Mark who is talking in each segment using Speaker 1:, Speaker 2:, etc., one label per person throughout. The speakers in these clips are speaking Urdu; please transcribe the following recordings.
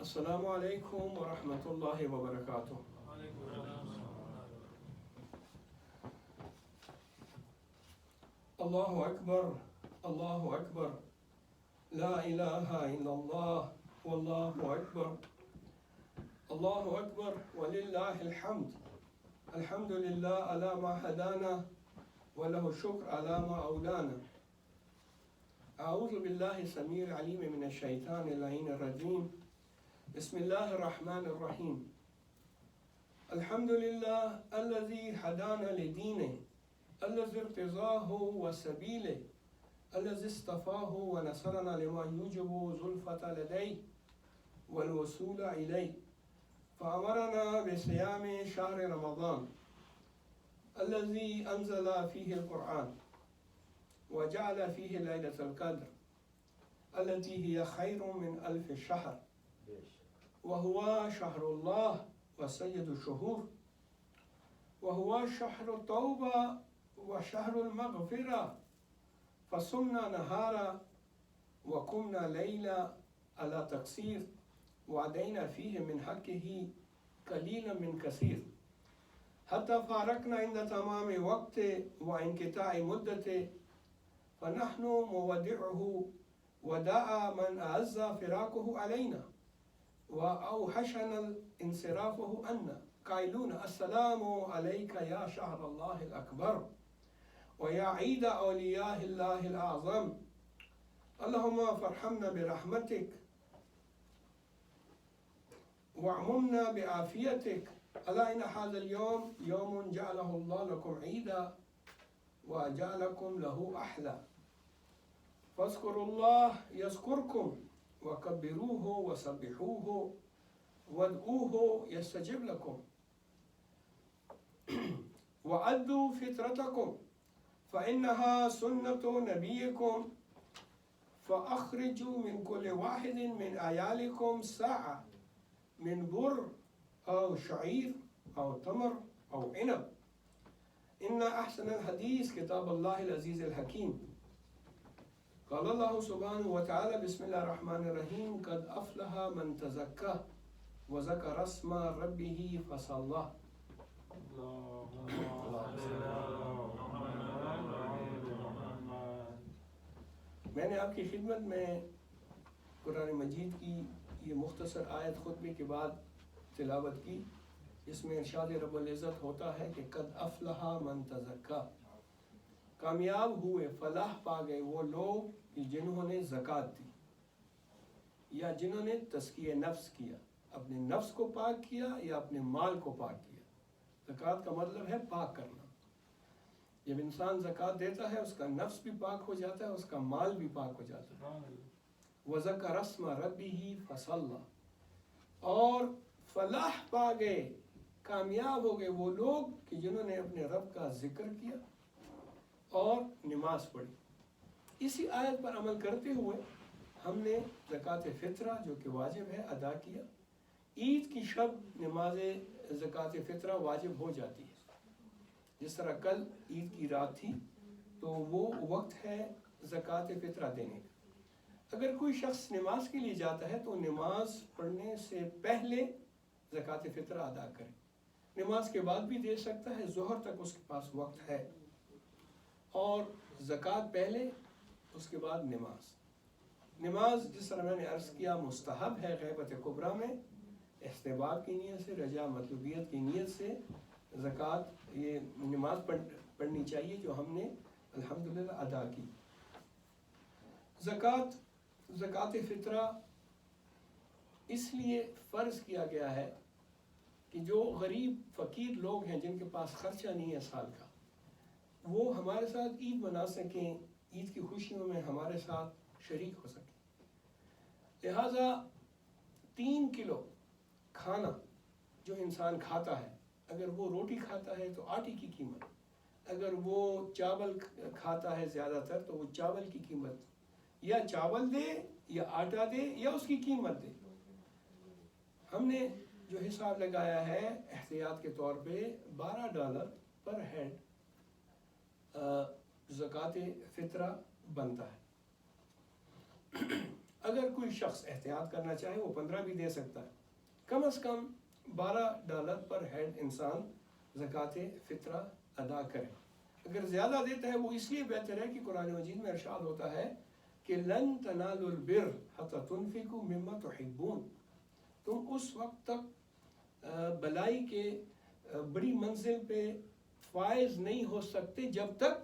Speaker 1: السلام علیکم ورحمۃ اللہ وبرکاتہ۔ اللہ اکبر، اللہ اکبر، لا الہ الا اللہ واللہ اکبر، اللہ اکبر وللہ الحمد، الحمد للہ علی ما ہدانا ولہ الشکر علی ما اولانا۔ اعوذ باللہ السمیع العلیم من الشیطان اللعین الرجیم، بسم اللہ الرحمن الرحیم۔ الحمد للہ الذی ہدانا لدینہ الذی ارتضاہ وسبیلہ الذی اصطفاہ ونصرنا لما یوجب زلفۃ لدیہ والوصول الیہ، فامرنا بصیام شہر رمضان الذی انزل فیہ القرآن وجعل فیہ لیلۃ القدر التي هي خیر من الف شہر وهو شهر الله وسید الشہور وهو شهر التوبہ وشهر المغفرہ، فصمنا نہارا وقمنا لیلا على تقصیر وعدینا فیہ من حقہ قلیلا من کثیر، حتی فارقنا عند تمام وقت وانقطاع مدت، فنحن مودعه وداع من أعز فراقه علينا وأوحشنا انصرافه عنا، قائلون السلام عليك يا شهر الله الأكبر ويا عيد أولياء الله الأعظم، اللهم فارحمنا برحمتك وعممنا بعافيتك، ألا إن هذا اليوم يوم جعله الله لكم عيدا وجعلكم له أحلى، فاذكروا الله يذكركم وكبروه وسبحوه وادعوه يستجب لكم، وأدوا فطرتكم فإنها سنة نبيكم، فأخرجوا من كل واحد من عيالكم ساعة من بر أو شعير أو تمر أو عنب، إن أحسن الحديث كتاب الله العزيز الحكيم، قال الله سبحانه وتعالى بسم الله الرحمن الرحيم قد أفلح من تزكى وذكر اسم ربه فصلى۔ میں نے آپ کی خدمت میں قرآن مجید کی یہ مختصر آیت خطبے کے بعد تلاوت کی، جس میں ارشاد رب العزت ہوتا ہے کہ قد افلح من تزکا، کامیاب ہوئے، فلاح پا گئے وہ لوگ جنہوں نے زکوٰۃ دی یا جنہوں نے تزکیہ نفس کیا، اپنے نفس کو پاک کیا یا اپنے مال کو پاک کیا۔ زکوٰۃ کا مطلب ہے پاک کرنا۔ جب انسان زکوٰۃ دیتا ہے اس کا نفس بھی پاک ہو جاتا ہے، اس کا مال بھی پاک ہو جاتا ہے۔ وَذَكَرَ اسْمَ رَبِّهِ فَصَلَّى، اور فلاح پا گئے، کامیاب ہو گئے وہ لوگ کہ جنہوں نے اپنے رب کا ذکر کیا اور نماز پڑھی۔ اسی آیت پر عمل کرتے ہوئے ہم نے زکوٰۃ فطرہ جو کہ واجب ہے ادا کیا۔ عید کی شب نماز زکوٰۃ فطرہ واجب ہو جاتی ہے، جس طرح کل عید کی رات تھی تو وہ وقت ہے زکوٰۃ فطرہ دینے کا۔ اگر کوئی شخص نماز کے لیے جاتا ہے تو نماز پڑھنے سے پہلے زکوٰۃ فطرہ ادا کرے، نماز کے بعد بھی دے سکتا ہے، ظہر تک اس کے پاس وقت ہے، اور زکوٰۃ پہلے اس کے بعد نماز۔ نماز جس طرح میں نے عرض کیا مستحب ہے، غیبت کبریٰ میں استحباب کی نیت سے، رجاء مطلوبیت کی نیت سے زکوٰۃ یہ نماز پڑھنی چاہیے جو ہم نے الحمدللہ ادا کی۔ زکوٰۃ فطرہ اس لیے فرض کیا گیا ہے کہ جو غریب فقیر لوگ ہیں جن کے پاس خرچہ نہیں ہے سال کا، وہ ہمارے ساتھ عید منا سکیں، عید کی خوشیوں میں ہمارے ساتھ شریک ہو سکیں۔ لہٰذا 3 کلو کھانا جو انسان کھاتا ہے، اگر وہ روٹی کھاتا ہے تو آٹے کی قیمت، اگر وہ چاول کھاتا ہے زیادہ تر تو وہ چاول کی قیمت، یا چاول دے یا آٹا دے یا اس کی قیمت دے۔ ہم نے جو حساب لگایا ہے احتیاط کے طور پہ $12 پر ہیڈ زکوٰۃ فطرہ بنتا ہے۔ اگر کوئی شخص احتیاط کرنا چاہے وہ 15 بھی دے سکتا ہے، کم از کم $12 پر ہیڈ انسان زکوٰۃ فطرہ ادا کرے۔ اگر زیادہ دیتا ہے وہ اس لیے بہتر ہے کہ قرآن مجید میں ارشاد ہوتا ہے کہ لن تنالوا البر حتی تنفقوا مما تحبون، تم اس وقت تک بلائی کے بڑی منزل پہ فائز نہیں ہو سکتے جب تک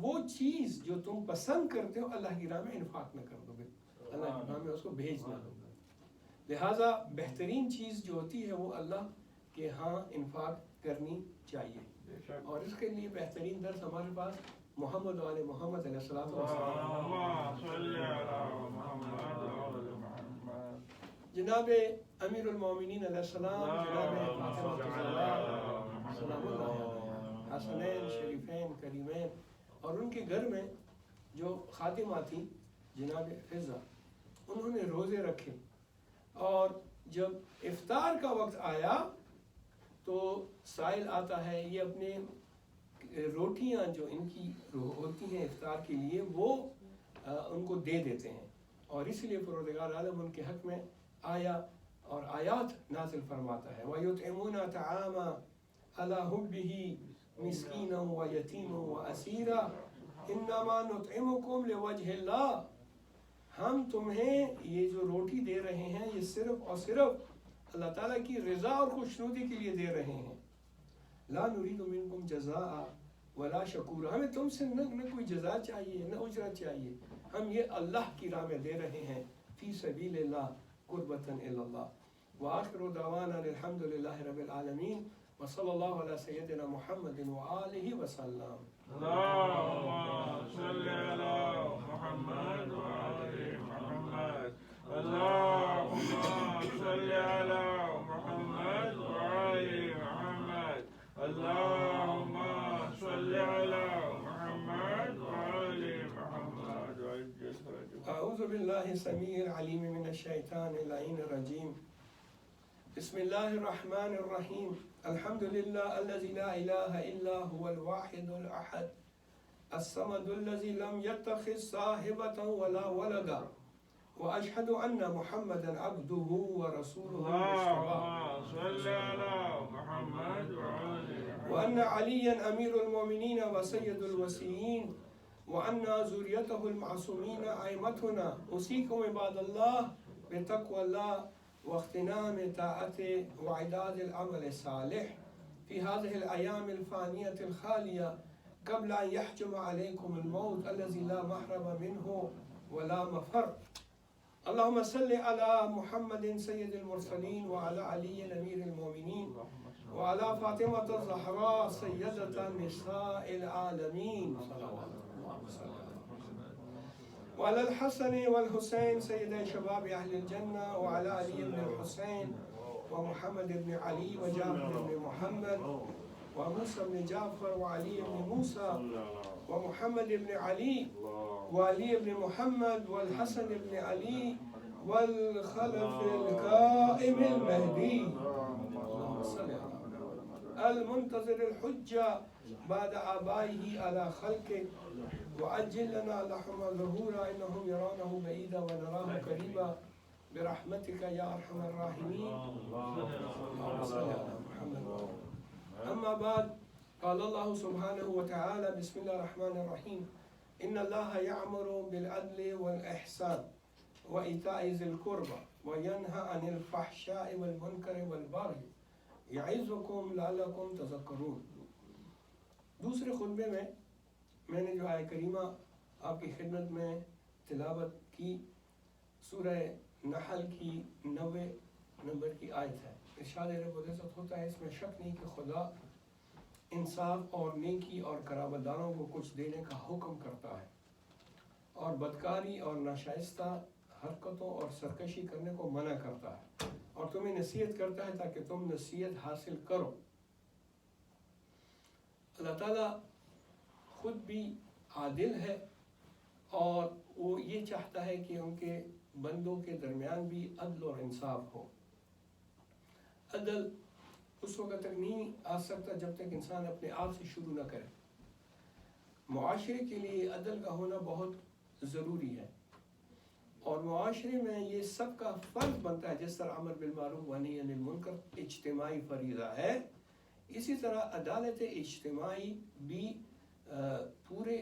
Speaker 1: وہ چیز جو تم پسند کرتے ہو اللہ کی راہ میں انفاق نہ کر دو گے، اللہ کی راہ میں اس کو بھیج نہ دو۔ لہٰذا بہترین چیز جو ہوتی ہے وہ اللہ کے ہاں انفاق کرنی چاہیے، اور اس کے لیے بہترین درس ہمارے پاس محمد وآل محمد علیہ الصلوۃ جناب امیر المومنین علیہ السلام، جناب فاطمہ الزہرا سلام اللہ علیہا، حسنین شریفین کریمین، اور ان کے گھر میں جو خاتمہ تھی جناب فضہ، انہوں نے روزے رکھے، اور جب افطار کا وقت آیا تو سائل آتا ہے، یہ اپنے روٹیاں جو ان کی ہوتی ہیں افطار کے لیے وہ ان کو دے دیتے ہیں، اور اس لیے پروردگار عالم ان کے حق میں آیا اور آیات نازل فرماتا ہے وَيُطْعِمُونَ طَعَامًا عَلَى حُبِّهِ مِسْكِينًا وَيَتِيمًا وَأَسِيرًا إِنَّمَا نُطْعِمُكُمْ لِوَجْهِ اللَّهِ، ہم تمہیں یہ جو روٹی دے رہے ہیں یہ صرف اور صرف اللہ تعالیٰ کی رضا اور خوشنودی کے لیے دے رہے ہیں، لا نريد منكم جزاء ولا شکورا، ہمیں تم سے نہ کوئی جزا چاہیے نہ اجرت چاہیے، ہم یہ اللہ کی راہ میں دے رہے ہیں، فی سبیل اللہ قربۃ الی اللہ۔ وآخر دعوانا الحمد للہ رب العالمین، وصلی اللہ علی سیدنا محمد وآلہ وسلم۔
Speaker 2: اللهم صل على محمد وآل محمد، اللهم صل على محمد وآل محمد، اللهم صل على محمد وآل محمد۔
Speaker 1: اعوذ باللہ السمیع العلیم من الشیطان اللعین الرجیم، بسم اللہ الرحمن الرحیم، الحمد للہ الذی لا الہ الا هو الواحد الاحد الصمد الذی لم يتخذ صاحبة ولا ولدا، واشهد ان محمدا عبده ورسوله
Speaker 2: اللهم صل على محمد وآل محمد،
Speaker 1: وان علیا امیر المومنین وسید الوصیین، وأن ذريته المعصومين أئمتنا، أوصيكم عباد الله بتقوى الله واغتنام طاعته وإعداد العمل الصالح في هذه الأيام الفانية الخالية قبل أن يحجم عليكم الموت الذي لا محرم منه ولا مفر۔ اللهم صل على محمد سيد المرسلين وعلى علي أمير المؤمنين وعلى فاطمة الزهراء سيدة نساء العالمين وعلى الحسن والحسين سيدي شباب أهل الجنة، وعلى علي بن الحسين ومحمد بن علي وجعفر بن محمد وموسى بن جعفر وعلي بن موسى ومحمد بن علي وعلي بن محمد والحسن بن علي والخلف القائم المهدي المنتظر الحجة بعد آبائه على خلقه، وعجل لنا لحم ظهورا إنهم يرونه بعيدا ونراه قريبا برحمتك يا أرحم الراحمين، اللهم صل على محمد۔ أما بعد، قال الله سبحانه وتعالى بسم الله الرحمن الرحيم إن الله يأمر بالعدل والإحسان وإيتاء ذي القربى وينهى عن الفحشاء والمنكر والبغي يعظكم لعلكم تذكرون۔ دوسرے خطبے میں نے جو آیہ کریمہ آپ کی خدمت میں تلاوت کی سورہ نحل کی 90 نمبر کی آیت ہے۔ ارشاد رب العزت ہوتا ہے اس میں شک نہیں کہ خدا انصاف اور نیکی اور قرابت داروں کو کچھ دینے کا حکم کرتا ہے، اور بدکاری اور ناشائستہ حرکتوں اور سرکشی کرنے کو منع کرتا ہے، اور تمہیں نصیحت کرتا ہے تاکہ تم نصیحت حاصل کرو۔ اللہ تعالیٰ خود بھی عادل ہے، اور وہ یہ چاہتا ہے کہ ان کے بندوں کے درمیان بھی عدل اور انصاف ہو۔ عدل اس وقت تک نہیں آ سکتا جب تک انسان اپنے آپ سے شروع نہ کرے۔ معاشرے کے لیے عدل کا ہونا بہت ضروری ہے۔ اور معاشرے میں یہ سب کا فرض بنتا ہے. جس طرح امر بالمعروف و نہی عن المنکر اجتماعی فریضہ ہے، اسی طرح عدالت اجتماعی بھی پورے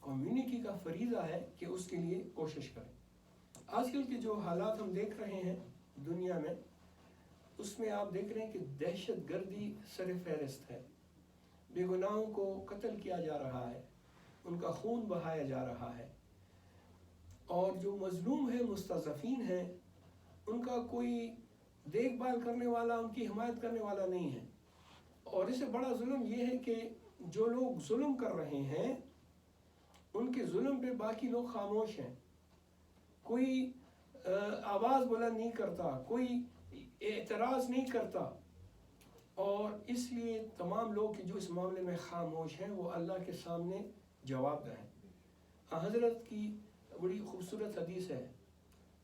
Speaker 1: کمیونٹی کا فریضہ ہے کہ اس کے لیے کوشش کریں. آج کل کے جو حالات ہم دیکھ رہے ہیں دنیا میں، اس میں آپ دیکھ رہے ہیں کہ دہشت گردی سر فہرست ہے. بے گناہوں کو قتل کیا جا رہا ہے، ان کا خون بہایا جا رہا ہے، اور جو مظلوم ہیں، مستضعفین ہیں، ان کا کوئی دیکھ بھال کرنے والا، ان کی حمایت کرنے والا نہیں ہے. اور اس سے بڑا ظلم یہ ہے کہ جو لوگ ظلم کر رہے ہیں ان کے ظلم پہ باقی لوگ خاموش ہیں. کوئی آواز بلند نہیں کرتا، کوئی اعتراض نہیں کرتا. اور اس لیے تمام لوگ جو اس معاملے میں خاموش ہیں وہ اللہ کے سامنے جواب دہ ہیں. حضرت کی بڑی خوبصورت حدیث ہے،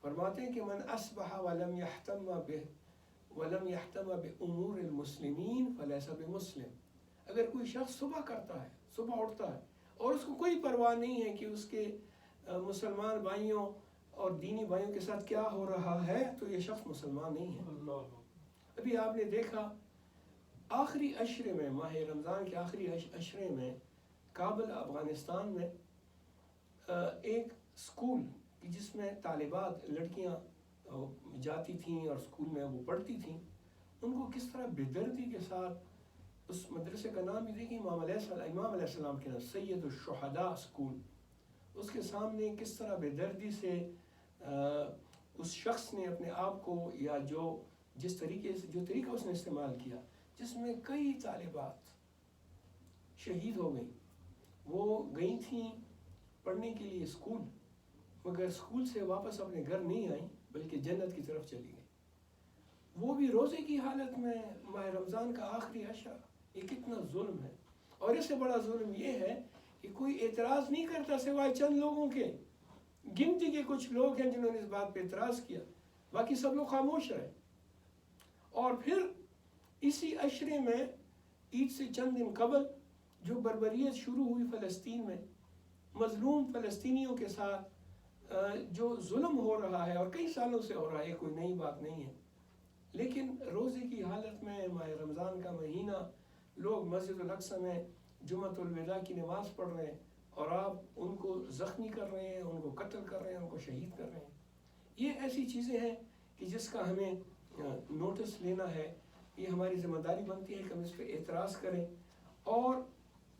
Speaker 1: فرماتے ہیں کہ من اصبح ولم يهتم بامور المسلمین فلیس بمسلم. اگر کوئی شخص صبح کرتا ہے، صبح اٹھتا ہے اور اس کو کوئی پرواہ نہیں ہے کہ اس کے مسلمان بھائیوں اور دینی بھائیوں کے ساتھ کیا ہو رہا ہے، تو یہ شخص مسلمان نہیں ہے. ابھی آپ نے دیکھا آخری عشرے میں، ماہ رمضان کے آخری عشرے میں کابل افغانستان میں ایک اسکول جس میں طالبات لڑکیاں جاتی تھیں اور اسکول میں وہ پڑھتی تھیں، ان کو کس طرح بے دردی کے ساتھ، اس مدرسے کا نام بھی دیکھیں، امام علیہ السلام کے نام، سید الشہداء اسکول، اس کے سامنے کس طرح بے دردی سے اس شخص نے اپنے آپ کو، یا جس طریقے سے، جو طریقہ اس نے استعمال کیا، جس میں کئی طالبات شہید ہو گئیں. وہ گئی تھیں پڑھنے کے لیے اسکول، مگر اسکول سے واپس اپنے گھر نہیں آئیں بلکہ جنت کی طرف چلی گئیں. وہ بھی روزے کی حالت میں، ماہ رمضان کا آخری عشرہ. یہ کتنا ظلم ہے. اور اس سے بڑا ظلم یہ ہے کہ کوئی اعتراض نہیں کرتا سوائے چند لوگوں کے، گنتی کے کچھ لوگ ہیں جنہوں نے اس بات پہ اعتراض کیا، باقی سب لوگ خاموش رہے. اور پھر اسی عشرے میں عید سے چند دن قبل جو بربریت شروع ہوئی فلسطین میں، مظلوم فلسطینیوں کے ساتھ جو ظلم ہو رہا ہے، اور کئی سالوں سے ہو رہا ہے، کوئی نئی بات نہیں ہے. لیکن روزے کی حالت میں، ماہ رمضان کا مہینہ، لوگ مسجد الاقصی میں جمعۃ الوداع کی نماز پڑھ رہے ہیں، اور آپ ان کو زخمی کر رہے ہیں، ان کو قتل کر رہے ہیں، ان کو شہید کر رہے ہیں. یہ ایسی چیزیں ہیں کہ جس کا ہمیں نوٹس لینا ہے. یہ ہماری ذمہ داری بنتی ہے کہ ہم اس پہ اعتراض کریں، اور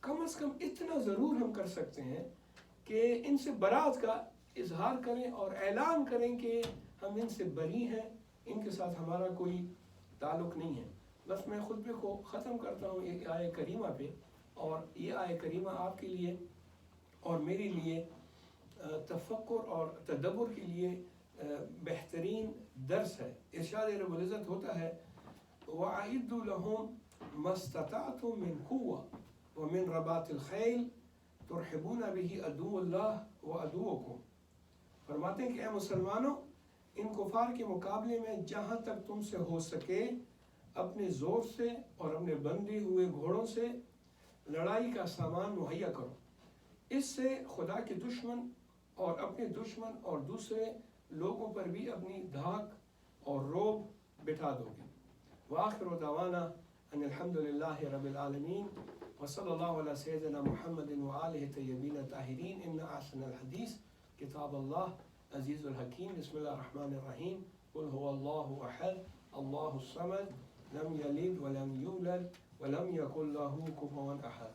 Speaker 1: کم از کم اتنا ضرور ہم کر سکتے ہیں کہ ان سے برات کا اظہار کریں اور اعلان کریں کہ ہم ان سے بری ہیں، ان کے ساتھ ہمارا کوئی تعلق نہیں ہے. بس میں خطبے کو ختم کرتا ہوں ایک آیہ کریمہ پہ، اور یہ آیہ کریمہ آپ کے لیے اور میرے لیے تفکر اور تدبر کے لیے بہترین درس ہے. ارشاد رب العزت ہوتا ہے وَأَعِدُّوا لَهُمْ مَا اسْتَطَعْتُم مِّن قُوَّةٍ وَمِن رِّبَاطِ الْخَيْلِ تُرْهِبُونَ بِهِ عَدُوَّ اللَّهِ وَعَدُوَّكُمْ. فرماتے ہیں کہ اے مسلمانوں، ان کفار کے مقابلے میں جہاں تک تم سے ہو سکے اپنے زور سے اور اپنے بندے ہوئے گھوڑوں سے لڑائی کا سامان مہیا کرو. اس سے خدا کے دشمن اور اپنے دشمن اور دوسرے لوگوں پر بھی اپنی دھاک اور روب بٹھا دو گے. وآخر دعوانا ان الحمد للہ رب العالمین وصلی اللہ علی سیدنا محمد وآلہ طیبین طاہرین. ان احسن الحدیث کتاب اللہ عزیز الحکیم. بسم اللہ الرحمن الرحیم. قل هو اللہ احد اللہ الصمد لم یلد ولم یولد ولم یکن له کفوا احد.